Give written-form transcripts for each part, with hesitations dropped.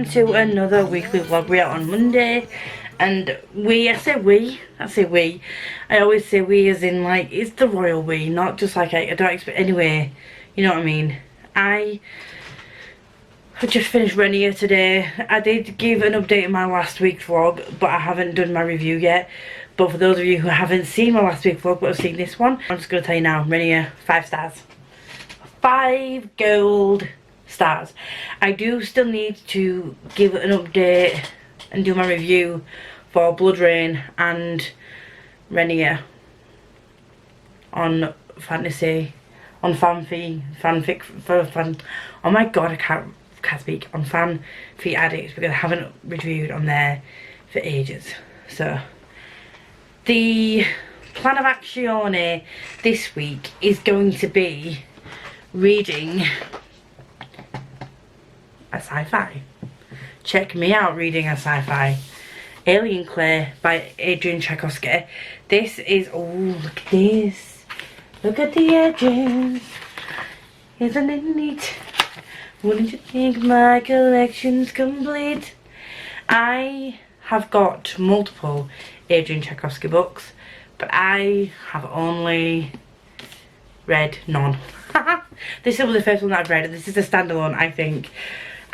welcome to another weekly vlog. We're out on Monday, and I say we, I always say we as in like, it's the royal we, not just like I don't expect, anyway, you know what I mean. I have just finished Renier today. I did give an update in my last week's vlog, but I haven't done my review yet. But for those of you who haven't seen my last week's vlog but have seen this one, I'm just going to tell you now, Renier, 5 stars. 5 gold stars. I do still need to give an update and do my review for Blood Rain and Renier on fantasy, on fanfic, oh my god, I can't speak, on Fanfic Addicts, because I haven't reviewed on there for ages. So the plan of action this week is going to be reading a sci-fi. Check me out reading a sci-fi. Alien Clay by Adrian Tchaikovsky. This is, oh look at this. Look at the edges. Isn't it neat? Wouldn't you think my collection's complete? I have got multiple Adrian Tchaikovsky books, but I have only read none. This was the first one that I've read, and this is a standalone, I think.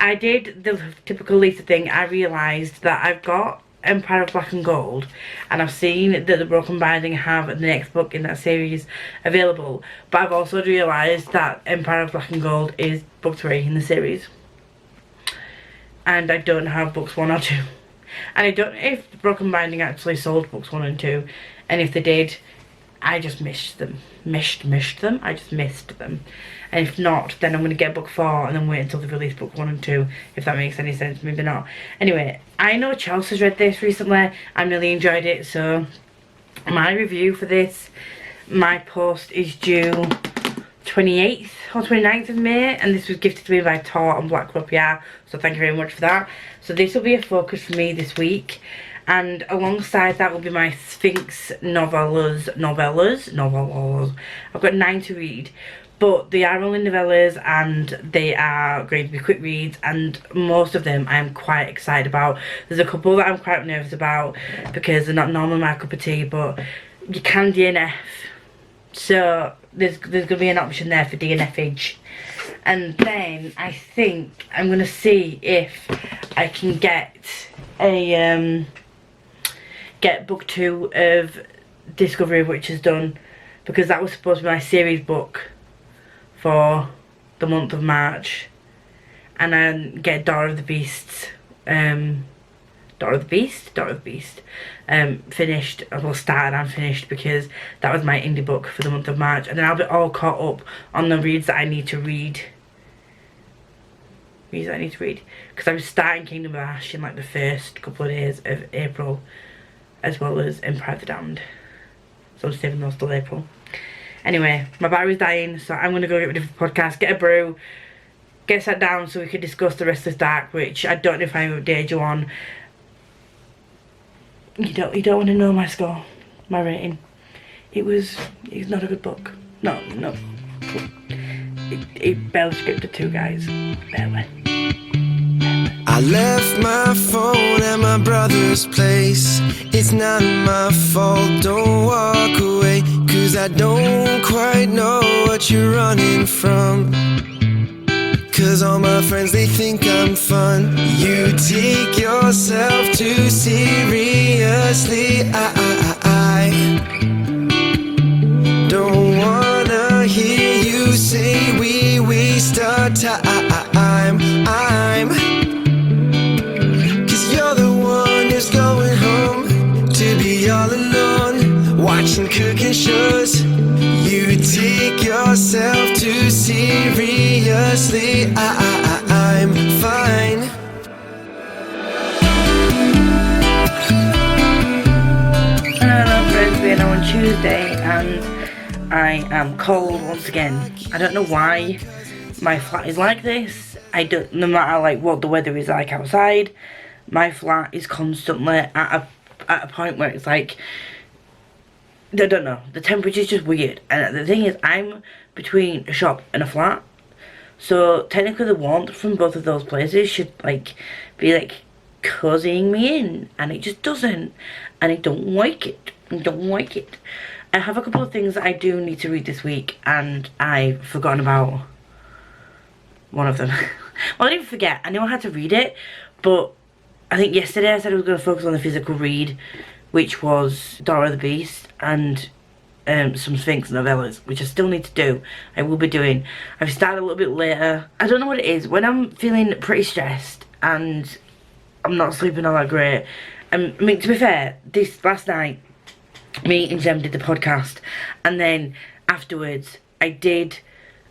I did the typical Lisa thing. I realised that I've got Empire of Black and Gold, and I've seen that the Broken Binding have the next book in that series available, but I've also realised that Empire of Black and Gold is book 3 in the series, and I don't have books 1 or 2, and I don't know if the Broken Binding actually sold books 1 and 2, and if they did, I just missed them. I just missed them. And if not, then I'm going to get book 4 and then wait until they release book 1 and 2, if that makes any sense. Maybe not. Anyway, I know Chels has read this recently and really enjoyed it, so my review for this, my post is due 28th or 29th of May, and this was gifted to me by Tor and Black Club PR, so thank you very much for that. So this will be a focus for me this week, and alongside that will be my Sphinx novellas. I've got 9 to read, but they are only novellas and they are going to be quick reads, and most of them I am quite excited about. There's a couple that I'm quite nervous about because they're not normally my cup of tea, but you can DNF, so there's going to be an option there for DNFage. And then I think I'm going to see if I can get a get book 2 of Discovery of Witches done, because that was supposed to be my series book for the month of March, and then get Daughter of the Beast finished, well, started and finished, because that was my indie book for the month of March, and then I'll be all caught up on the reads that I need to read. Because I was starting Kingdom of Ash in like the first couple of days of April, as well as Empire of the Damned, so I'm saving those till April. Anyway, my battery's dying, so I'm going to go get ready for the podcast, get a brew, get sat down so we can discuss The Restless Dark, which I don't know if I updated you on. You don't want to know my score, my rating. It's not a good book. No. It barely skipped a 2, guys. Barely. I left my phone at my brother's place. It's not my fault, don't walk away, 'cause I don't quite know what you're running from. 'Cause all my friends, they think I'm fun. You take yourself too seriously. I don't wanna hear you say we waste our time. Going home to be all alone, watching cooking shows. You take yourself too seriously. I'm fine. Hello friends, we're now on Tuesday and I am cold once again. I don't know why my flat is like this. No matter like what the weather is like outside, my flat is constantly at a point where it's like, I don't know, the temperature's just weird. And the thing is, I'm between a shop and a flat, So technically the warmth from both of those places should like be like cozying me in, and it just doesn't, and I don't like it. I have a couple of things that I do need to read this week, and I've forgotten about one of them. Well, I didn't forget, I knew I had to read it, but I think yesterday I said I was going to focus on the physical read, which was Dora the Beast and some Sphinx novellas, which I still need to do. I will be doing. I've started a little bit later. I don't know what it is. When I'm feeling pretty stressed and I'm not sleeping all that great. I mean, to be fair, this last night, me and Jem did the podcast, and then afterwards, I did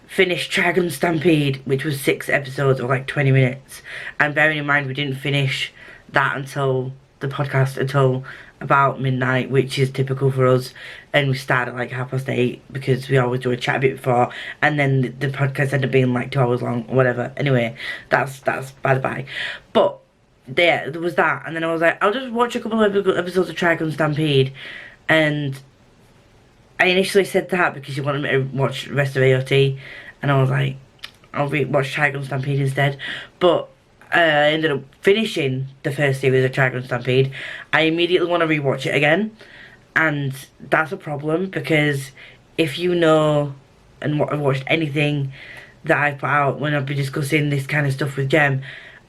finish Dragon Stampede, which was 6 episodes of like 20 minutes. And bearing in mind, we didn't finish that until the podcast until about midnight, which is typical for us, and we start at like 8:30 because we always do a chat a bit before, and then the podcast ended up being like 2 hours long or whatever. Anyway, that's by the by. But there was that, and then I was like, I'll just watch a couple of episodes of Dragon Stampede, and I initially said that because she wanted me to watch the rest of AOT, and I was like, I'll watch Dragon Stampede instead. But I ended up finishing the first series of Dragon Stampede. I immediately want to rewatch it again, and that's a problem because if you know and I've watched anything that I've put out when I've been discussing this kind of stuff with Jem,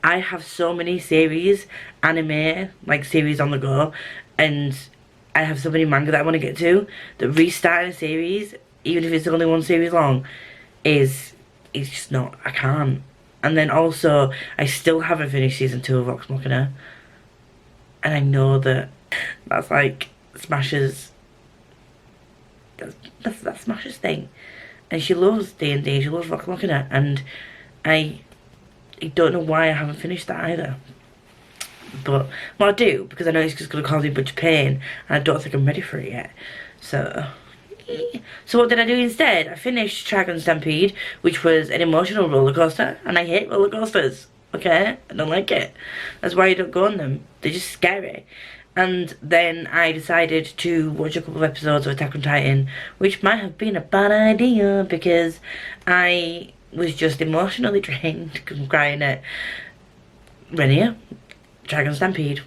I have so many series, anime, like series on the go, and I have so many manga that I want to get to, that restarting a series, even if it's only one series long, it's just not, I can't. And then also, I still haven't finished season 2 of Vox Machina. And I know that that's like Smash's, that's Smash's thing. And she loves D&D, she loves Vox Machina. And I don't know why I haven't finished that either. But, well, I do, because I know it's just going to cause me a bunch of pain. And I don't think I'm ready for it yet. So what did I do instead? I finished Dragon Stampede, which was an emotional roller coaster, and I hate roller coasters. Okay, I don't like it. That's why you don't go on them. They're just scary. And then I decided to watch a couple of episodes of Attack on Titan, which might have been a bad idea because I was just emotionally drained because I'm crying at Renier, Dragon Stampede,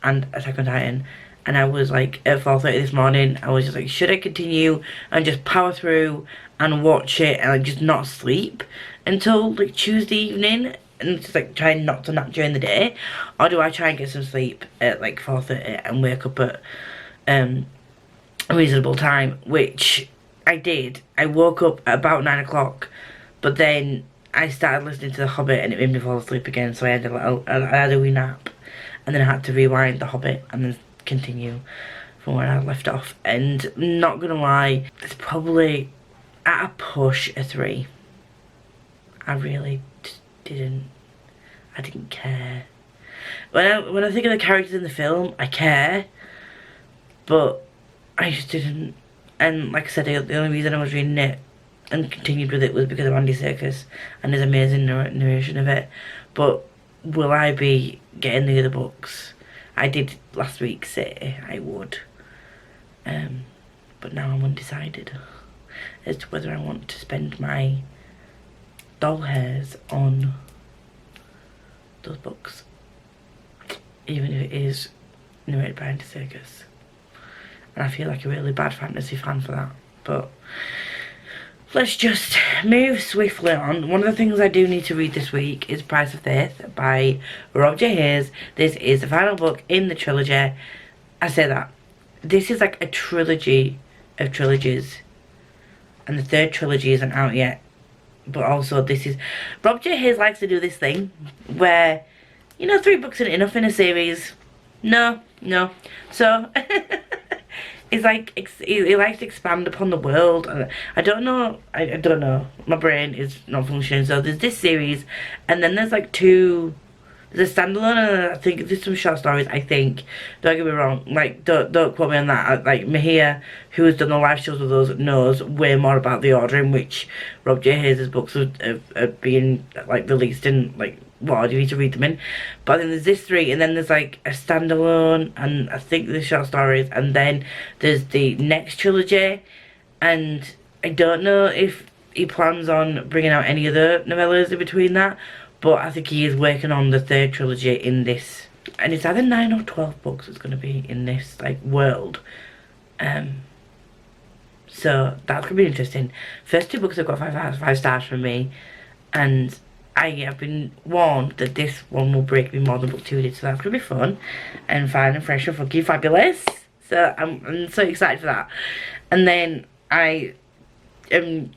and Attack on Titan. And I was like, at 4:30 this morning, I was just like, should I continue and just power through and watch it and like just not sleep until like Tuesday evening and just like try not to nap during the day? Or do I try and get some sleep at like 4:30 and wake up at a reasonable time? Which I did. I woke up at about 9 o'clock, but then I started listening to The Hobbit and it made me fall asleep again, so I had a wee nap. And then I had to rewind The Hobbit and then continue from where I left off. And not gonna lie, it's probably at a push a 3. I really didn't care. When I think of the characters in the film, I care, but I just didn't. And like I said, the only reason I was reading it and continued with it was because of Andy Serkis and his amazing narration of it. But will I be getting the other books? I did last week say I would, but now I'm undecided as to whether I want to spend my doll hairs on those books, even if it is narrated by Andy Serkis. And I feel like a really bad fantasy fan for that, but let's just move swiftly on. One of the things I do need to read this week is Price of Faith by Rob J. Hayes. This is the final book in the trilogy. I say that. This is like a trilogy of trilogies. And the third trilogy isn't out yet. But also this is... Rob J. Hayes likes to do this thing where, you know, 3 books isn't enough in a series. No. So... It's like, he likes to expand upon the world. I don't know, I don't know. My brain is not functioning. So there's this series, and then there's like 2, there's a standalone, and I think there's some short stories, I think. Don't get me wrong, like, don't quote me on that. Like, Mahia, who has done the live shows with us, knows way more about the order in which Rob J. Hayes' books are being, like, released in, like, what order you need to read them in. But then there's this 3, and then there's like a standalone, and I think there's short stories, and then there's the next trilogy. And I don't know if he plans on bringing out any other novellas in between that, but I think he is working on the 3rd trilogy in this, and it's either 9 or 12 books it's going to be in this like world. So that's gonna be interesting. First 2 books have got 5 stars from me, and I have been warned that this one will break me more than book 2 did, so that's gonna be fun and fun and fresh and funky fabulous. So I'm so excited for that. And then I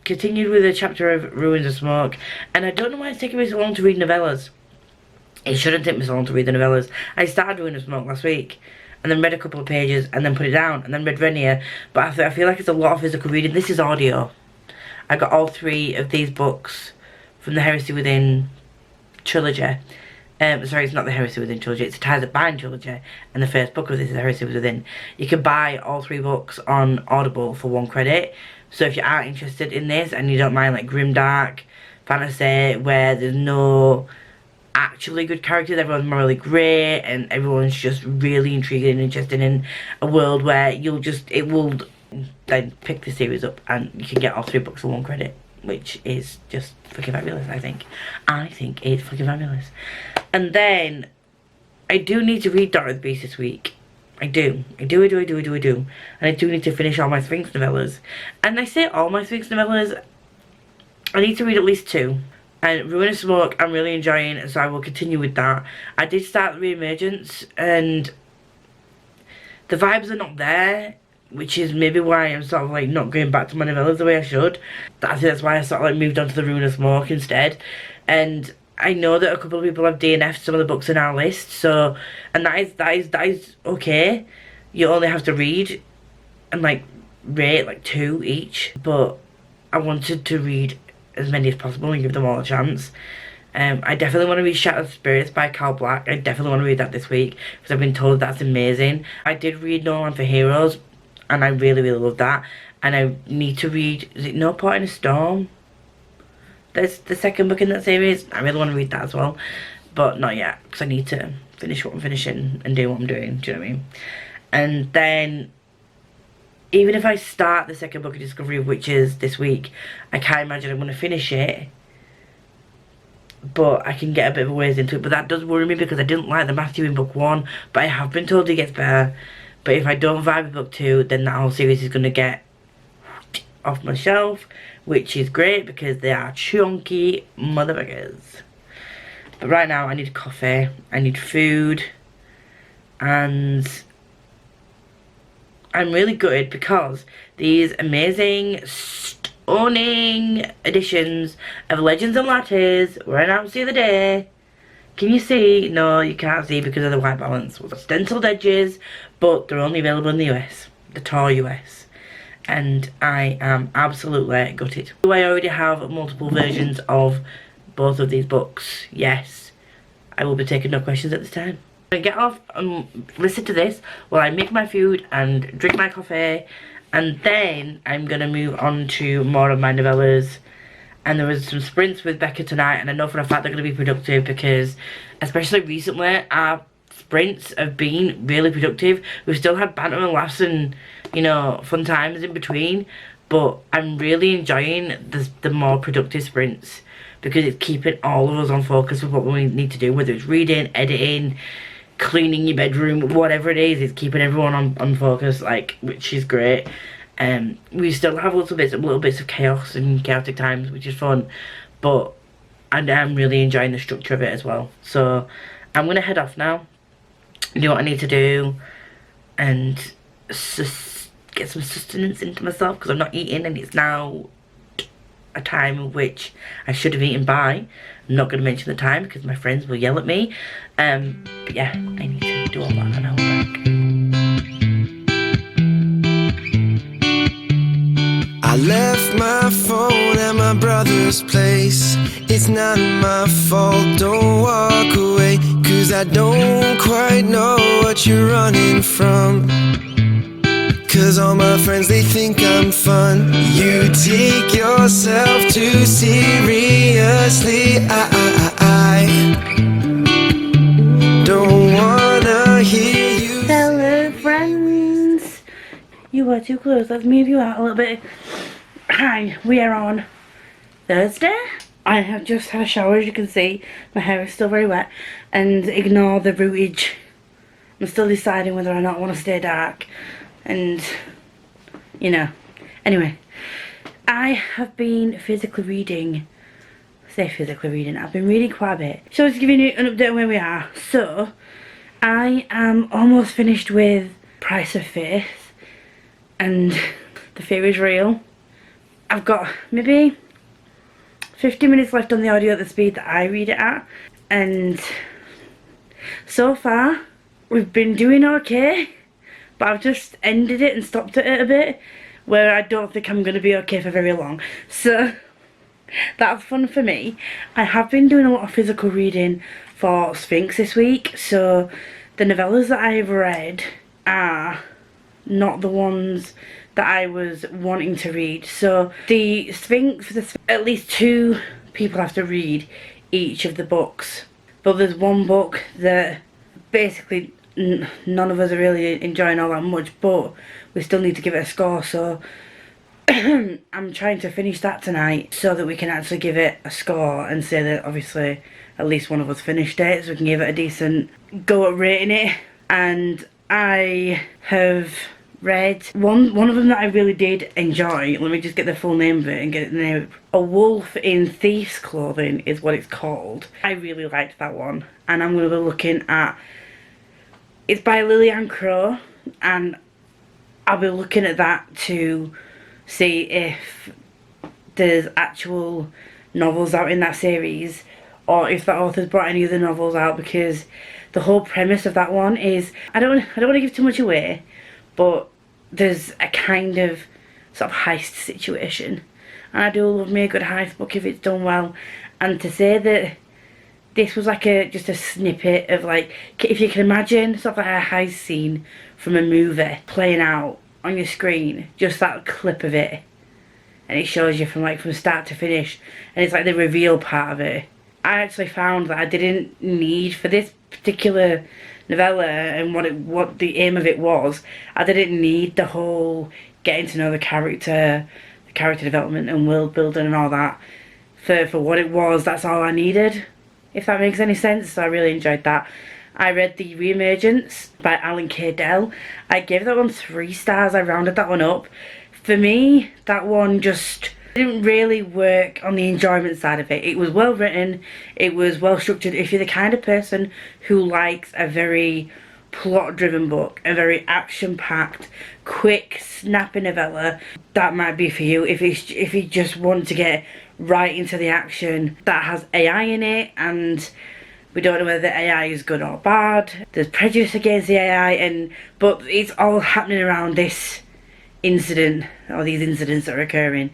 continued with a chapter of Ruins of Smoke, and I don't know why it's taking me so long to read novellas. It shouldn't take me so long to read the novellas. I started Ruins of Smoke last week, and then read a couple of pages, and then put it down, and then read Renier. But I feel like it's a lot of physical reading. This is audio. I got all 3 of these books from the Heresy Within trilogy. Sorry, it's not the Heresy Within trilogy, it's the Ties That Bind trilogy, and the first book of this is the Heresy Within. You can buy all 3 books on Audible for 1 credit. So if you are interested in this, and you don't mind like grimdark fantasy, where there's no actually good characters, everyone's morally grey, and everyone's just really intriguing and interested in a world where it will then pick the series up and you can get all 3 books for 1 credit, which is just fucking fabulous. I think it's fucking fabulous. And then I do need to read Daughter of the Beast this week. I do, and I do need to finish all my Sphinx novellas. And I say all my Sphinx novellas, I need to read at least 2. And Ruin of Smoke I'm really enjoying, so I will continue with that. I did start the Re-Emergence, and the vibes are not there, which is maybe why I'm sort of like not going back to my novellas the way I should. I think that's why I sort of like moved on to the Ruin of Smoke instead. And I know that a couple of people have DNF'd some of the books in our list, so, and that is okay. You only have to read and like rate like 2 each, but I wanted to read as many as possible and give them all a chance. I definitely want to read Shattered Spirits by Cal Black. I definitely want to read that this week because I've been told that's amazing. I did read No Land for Heroes, and I really love that. And I need to read, is it No Port in a Storm? There's the 2nd book in that series. I really want to read that as well, but not yet because I need to finish what I'm finishing and do what I'm doing. Do you know what I mean? And then, even if I start the 2nd book of Discovery of Witches this week, I can't imagine I'm going to finish it. But I can get a bit of a ways into it. But that does worry me because I didn't like the Matthew in book 1. But I have been told it gets better. But if I don't vibe with book 2, then that whole series is going to get off my shelf. Which is great because they are chunky motherfuckers. But right now I need coffee. I need food. And I'm really gutted because these amazing, stunning editions of Legends and Lattes were announced the other day. Can you see? No, you can't see because of the white balance. With stenciled edges, but they're only available in the US, the Tor US. And I am absolutely gutted. Do I already have multiple versions of both of these books? Yes. I will be taking no questions at this time. I'm gonna get off and listen to this while I make my food and drink my coffee, and then I'm gonna move on to more of my novellas. And there was some sprints with Becca tonight, and I know for a fact they're gonna be productive because, especially recently, our sprints have been really productive. We've still had banter and laughs and, you know, fun times in between, but I'm really enjoying the more productive sprints because it's keeping all of us on focus with what we need to do, whether it's reading, editing, cleaning your bedroom, whatever it is, it's keeping everyone on focus, like, which is great. We still have little bits of chaos and chaotic times, which is fun, but I'm really enjoying the structure of it as well. So I'm gonna head off now, do what I need to do, and get some sustenance into myself because I'm not eating, and it's now a time in which I should have eaten by. I'm not going to mention the time because my friends will yell at me. But yeah, I need to do all that and I'll be back. I left my phone at my brother's place. It's not my fault, don't walk away, 'cause I don't quite know what you're running from. 'Cause all my friends, they think I'm fun. You take yourself too seriously. I don't wanna hear you. Hello friends. You are too close. Let's move you out a little bit. Hi, we are on Thursday. I have just had a shower, as you can see. My hair is still very wet. And ignore the rootage. I'm still deciding whether or not I want to stay dark. And, you know. Anyway. I have been physically reading. I've been reading quite a bit. So I was giving you an update on where we are. So, I am almost finished with Price of Faith. And the fear is real. I've got maybe 50 minutes left on the audio at the speed that I read it at. And so far, we've been doing okay. But I've just ended it and stopped it a bit, where I don't think I'm going to be okay for very long. So, that's fun for me. I have been doing a lot of physical reading for Sphinx this week. So, the novellas that I've read are not the ones that I was wanting to read. So, the Sphinx, at least 2 people have to read each of the books. But there's one book that basically none of us are really enjoying all that much, but we still need to give it a score. So I'm trying to finish that tonight so that we can actually give it a score and say that obviously at least one of us finished it, so we can give it a decent go at rating it. And I have read one of them that I really did enjoy. Let me just get the full name of it and get it now. A Wolf in Thief's Clothing is what it's called. I really liked that one, and I'm going to be looking at, it's by Lillian Crow, and I'll be looking at that to see if there's actual novels out in that series, or if the author's brought any other novels out, because the whole premise of that one is, I don't want to give too much away, but there's a kind of sort of heist situation, and I do love me a good heist book if it's done well. And to say that this was like just a snippet of, like, if you can imagine sort of like a heist scene from a movie playing out on your screen, just that clip of it, and it shows you from start to finish, and it's like the reveal part of it. I actually found that I didn't need, for this particular novella and what the aim of it was, I didn't need the whole getting to know the character development and world building and all that. For what it was, that's all I needed, if that makes any sense. So I really enjoyed that. I read The Re-Emergence by Alan K. Dell. I gave that one 3 stars. I rounded that one up. For me, that one just didn't really work on the enjoyment side of it. It was well written, it was well structured. If you're the kind of person who likes a very plot driven book, a very action packed, quick, snappy novella, that might be for you. If you just want to get right into the action, that has AI in it, and we don't know whether the AI is good or bad. There's prejudice against the AI, but it's all happening around this incident, or these incidents that are occurring.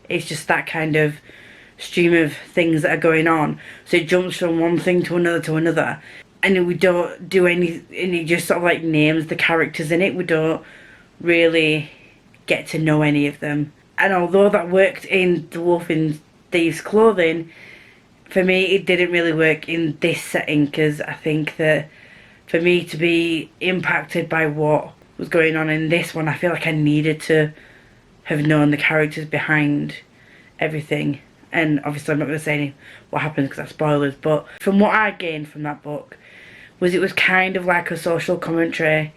It's just that kind of stream of things that are going on. So it jumps from one thing to another. And we don't do any, and it just sort of like names the characters in it. We don't really get to know any of them. And although that worked in The Wolf in Thieves' Clothing, for me it didn't really work in this setting, because I think that for me to be impacted by what was going on in this one, I feel like I needed to have known the characters behind everything. And obviously I'm not going to say what happens because that's spoilers, but from what I gained from that book was it was kind of like a social commentary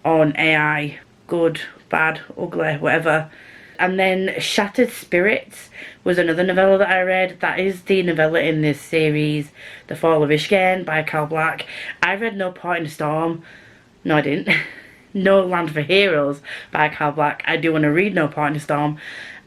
on AI, good, bad, ugly, whatever. And then Shattered Spirits was another novella that I read. That is the novella in this series, The Fall of Ishgard by Cal Black. I read No Port in a Storm. No, I didn't. No Land for Heroes by Cal Black. I do want to read No Port in a Storm.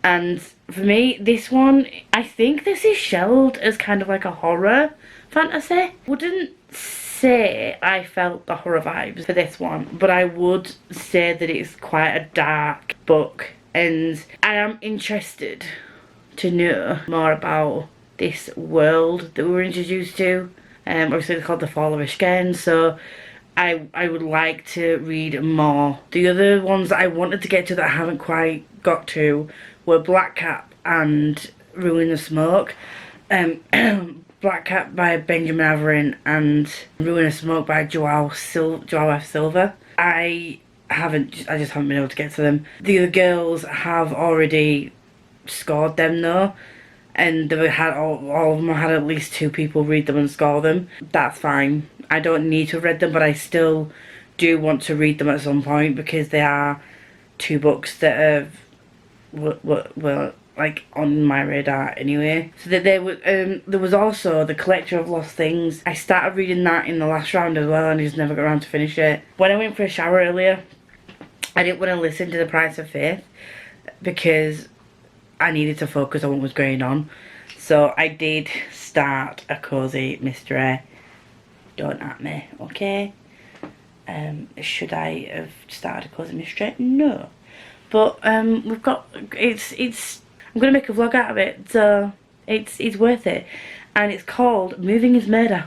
And for me, this one, I think this is shelved as kind of like a horror fantasy. Wouldn't say I felt the horror vibes for this one, but I would say that it's quite a dark book. And I am interested to know more about this world that we were introduced to. Obviously it's called The Fall of Ishgard, so I would like to read more. The other ones that I wanted to get to that I haven't quite got to were Black Cap and Ruin the Smoke. Black Cap by Benjamin Averin and Ruin of Smoke by Joao F. Silva. I just haven't been able to get to them. The other girls have already scored them though, and they had all of them had at least 2 people read them and score them. That's fine. I don't need to have read them, but I still do want to read them at some point because they are 2 books that were like on my radar anyway. So that there was also The Collector of Lost Things. I started reading that in the last round as well, and I just never got around to finish it. When I went for a shower earlier, I didn't want to listen to The Price of Faith because I needed to focus on what was going on. So I did start a cozy mystery. Don't at me, okay? Should I have started a cozy mystery? No. But we've got it's I'm gonna make a vlog out of it, so it's worth it. And it's called Moving is Murder.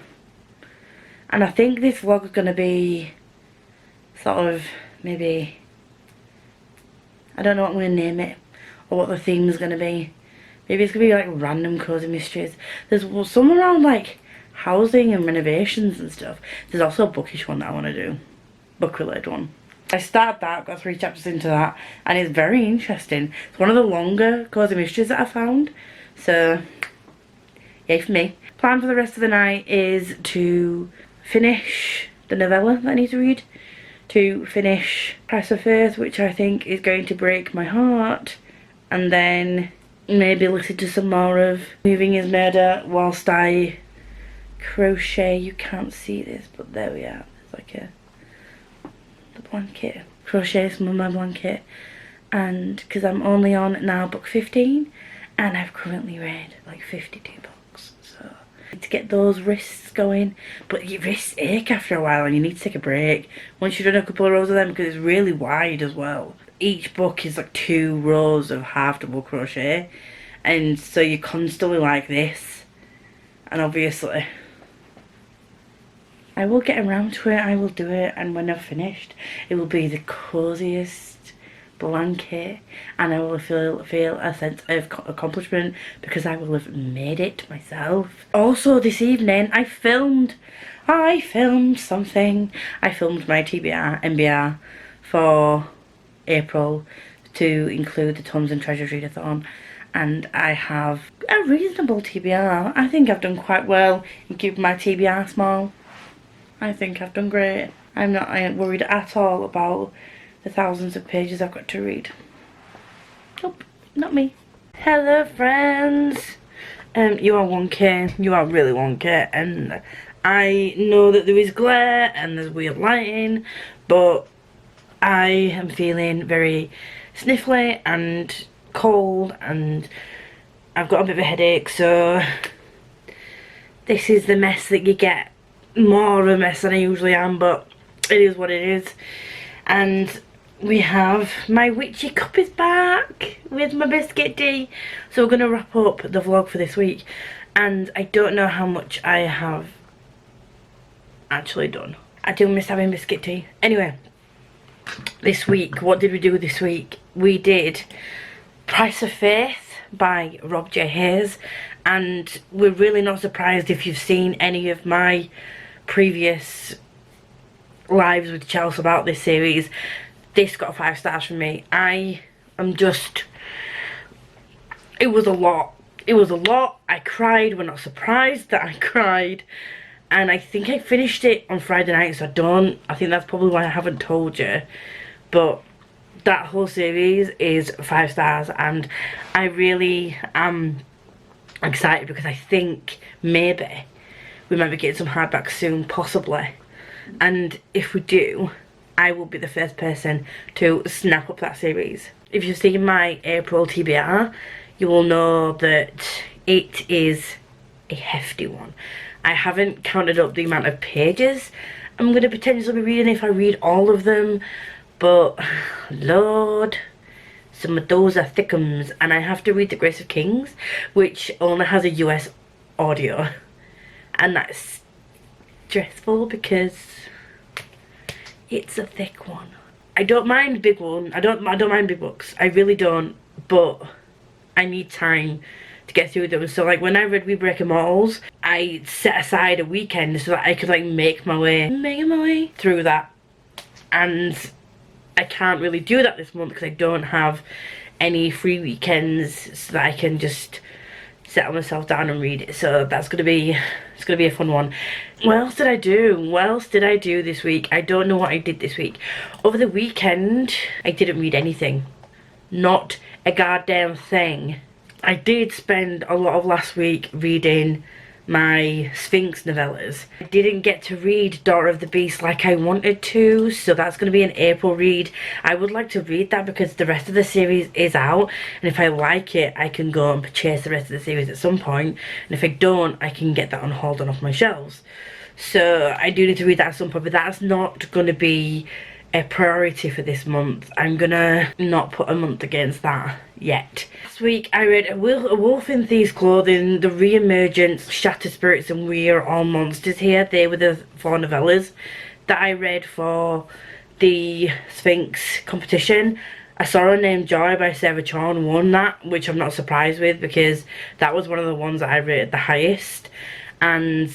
And I think this vlog is gonna be sort of maybe, I don't know what I'm gonna name it or what the theme is gonna be. Maybe it's gonna be like random cozy mysteries. There's some around like housing and renovations and stuff. There's also a bookish one that I want to do, book related one. I started that, got 3 chapters into that, and it's very interesting. It's one of the longer cozy mysteries that I found, so yay for me. Plan for the rest of the night is to finish the novella that I need to read, to finish Price of Faith, which I think is going to break my heart, and then maybe listen to some more of Moving is Murder whilst I crochet. You can't see this, but there we are. There's like the blanket. Crochet some of my blanket, and because I'm only on now book 15, and I've currently read like 52 books, so I need to get those wrists going. But your wrists ache after a while, and you need to take a break once you've done a couple of rows of them, because it's really wide as well. Each book is like 2 rows of half double crochet, and so you're constantly like this. And obviously I will get around to it, I will do it, and when I've finished it will be the coziest blanket, and I will feel a sense of accomplishment because I will have made it myself. Also this evening I filmed something. I filmed my TBR, MBR for April to include the Tons and Treasures Readathon, and I have a reasonable TBR. I think I've done quite well in keeping my TBR small. I think I've done great. I ain't worried at all about the thousands of pages I've got to read. Nope, not me. Hello friends. You are 1K, you are really 1K, and I know that there is glare and there's weird lighting, but I am feeling very sniffly and cold, and I've got a bit of a headache, so this is the mess that you get. More of a mess than I usually am, but it is what it is. And we have my witchy cup is back with my biscuit tea, so we're going to wrap up the vlog for this week, and I don't know how much I have actually done. I do miss having biscuit tea. Anyway, this week, what did we do this week? We did Price of Faith by Rob J. Hayes, and we're really not surprised if you've seen any of my previous lives with Chels about this series. This got 5 stars from me. I am just, it was a lot. It was a lot. I cried. We're not surprised that I cried. And I think I finished it on Friday night, so I think that's probably why I haven't told you. But that whole series is 5 stars, and I really am excited because I think maybe we might be getting some hardbacks soon, possibly. And if we do, I will be the first person to snap up that series. If you've seen my April TBR, you will know that it is a hefty one. I haven't counted up the amount of pages I'm going to potentially be reading if I read all of them, but Lord, some of those are thickums, and I have to read The Grace of Kings, which only has a US audio, and that's stressful because it's a thick one. I don't mind big one. I don't mind big books. I really don't, but I need time to get through them. So like when I read We Break Immortals, I set aside a weekend so that I could like make my way through that, and I can't really do that this month because I don't have any free weekends so that I can just settle myself down and read it. So that's gonna be, it's gonna be a fun one. What else did I do? What else did I do this week? I don't know what I did this week. Over the weekend, I didn't read anything. Not a goddamn thing. I did spend a lot of last week reading my Sphinx novellas. I didn't get to read Daughter of the Beast like I wanted to, so that's going to be an April read. I would like to read that because the rest of the series is out, and if I like it, I can go and purchase the rest of the series at some point, and if I don't, I can get that on hold and off my shelves. So I do need to read that at some point, but that's not going to be a priority for this month. I'm gonna not put a month against that yet. This week I read A Wolf in Thieves' Clothing, The Re-Emergence, Shattered Spirits and We Are All Monsters Here. They were the 4 novellas that I read for the Sphinx competition. I Saw Her Named Joy by Sarah Chorn won that, which I'm not surprised with because that was one of the ones that I rated the highest. And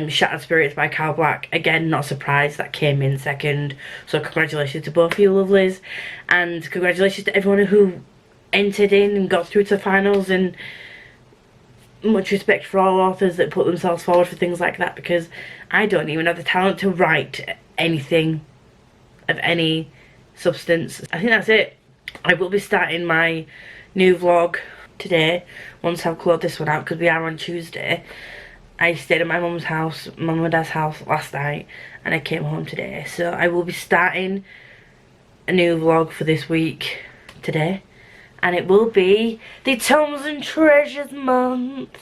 Shattered Spirits by Cal Black, again not surprised, that came in second. So congratulations to both of you lovelies, and congratulations to everyone who entered in and got through to the finals, and much respect for all authors that put themselves forward for things like that, because I don't even have the talent to write anything of any substance. I think that's it. I will be starting my new vlog today once I've closed this one out, because we are on Tuesday. I stayed at my mum's house, mum and dad's house last night, and I came home today. So I will be starting a new vlog for this week today, and it will be the Tomes and Treasures month.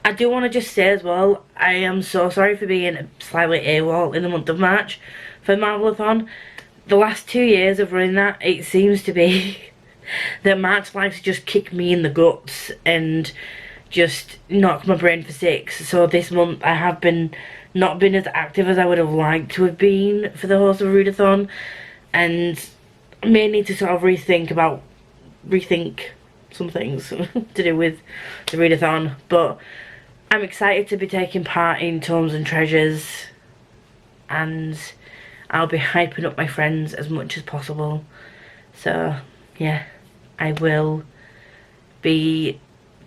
I do want to just say as well, I am so sorry for being slightly AWOL in the month of March for Marvelathon. The last 2 years of running that, it seems to be that March likes to just kick me in the guts and just knock my brain for 6. So this month I have not been as active as I would have liked to have been for the host of Readathon, and I may need to sort of rethink some things to do with the Readathon. But I'm excited to be taking part in Tomes and Treasures, and I'll be hyping up my friends as much as possible. So yeah, I will be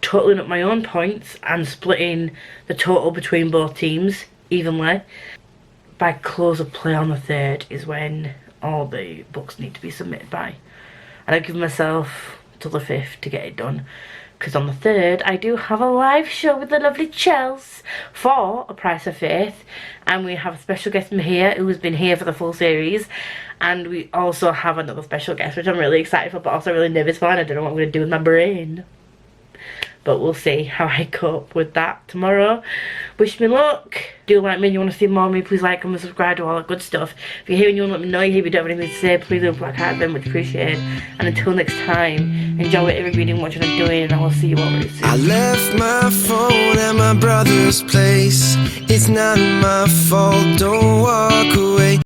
totaling up my own points and splitting the total between both teams evenly. By close of play on the 3rd is when all the books need to be submitted by, and I've given myself till the 5th to get it done, because on the 3rd I do have a live show with the lovely Chels for A Price of Faith, and we have a special guest here who has been here for the full series, and we also have another special guest which I'm really excited for, but also really nervous for, and I don't know what I'm going to do with my brain. But we'll see how I cope with that tomorrow. Wish me luck. Do like me and you want to see more of me, please like, comment, subscribe, do all that good stuff. If you're here and you want to let me know you're here, if you don't have anything to say, please leave a black heart, very much appreciated. And until next time, enjoy whatever reading, watching I'm doing, and I will see you all very soon. I left my phone at my brother's place. It's not my fault, don't walk away.